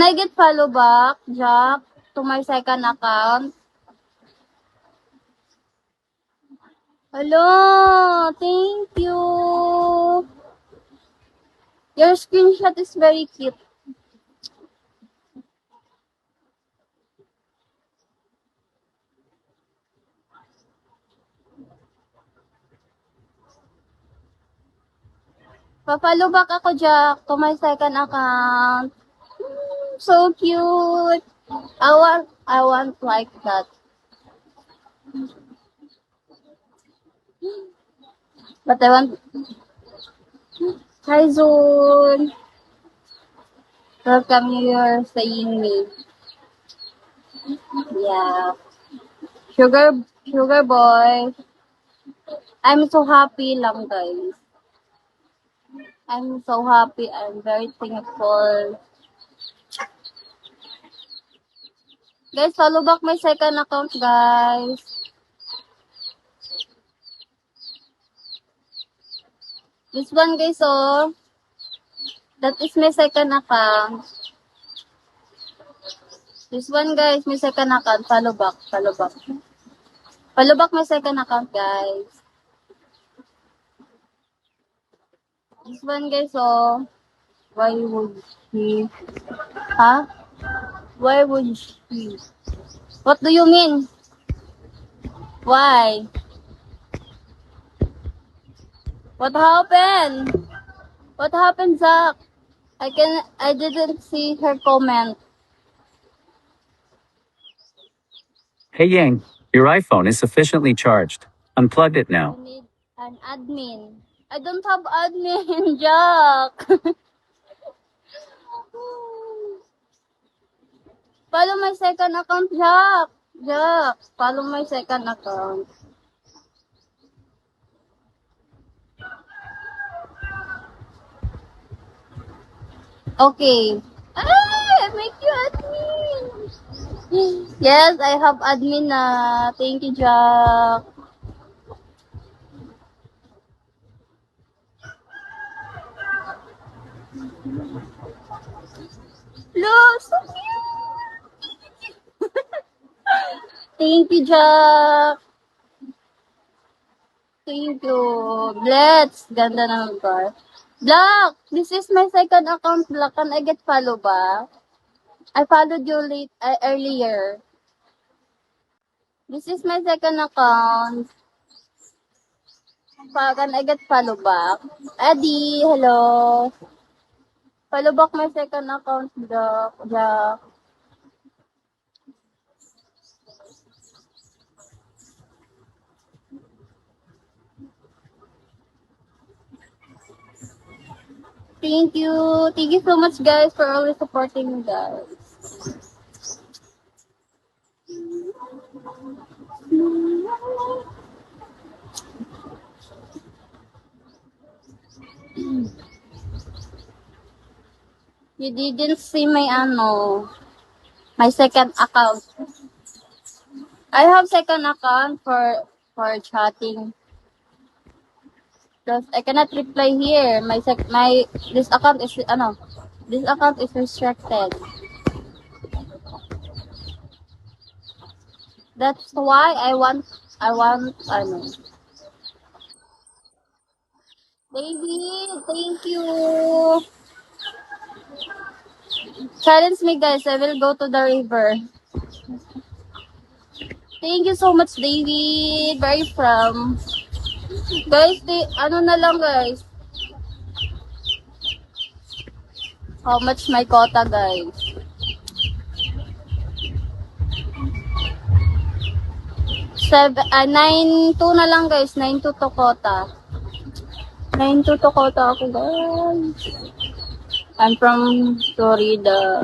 Can I get follow back, Jack, to my second account? Hello, thank you. Your screenshot is very cute. Pa-follow back ako, Jack, to my second account. So cute. I want like that. But I want. Hi, Zoon. Welcome, you're saying me. Yeah. Sugar boy. I'm so happy lang, guys. I'm so happy. I'm very thankful. Guys, follow back my second account, guys. This one, guys, oh. That is my second account. This one, guys, my second account. Follow back, follow back. Follow back my second account, guys. This one, guys, oh. Why would she? Huh? Why would she? What do you mean? Why? What happened? What happened, Zach? I didn't see her comment. Hey Yang, your iPhone is sufficiently charged. Unplug it now. I need an admin. I don't have admin, Jack. Follow my second account, Jack. Jack, follow my second account. Okay. I make you admin. Yes, I have admin na. Thank you, Jack. Look, so cute. Thank you, Jack. Thank you. Blitz. Ganda ng car. Black, this is my second account, Black. Can I get follow back? I followed you earlier. This is my second account. Can I get follow back? Eddie, hello. Follow back my second account, Black. Jack. Thank you. Thank you so much, guys, for always supporting me, guys. You didn't see my second account. I have second account for chatting. Because I cannot reply here. This account is restricted. That's why I want Baby, thank you. Challenge me, guys. I will go to the river. Thank you so much, David. Where are you from? Guys, na lang, guys. How much my quota, guys? 9-2 na lang, guys. 9-2 to quota. 9-2 to quota ako, guys. I'm from Florida.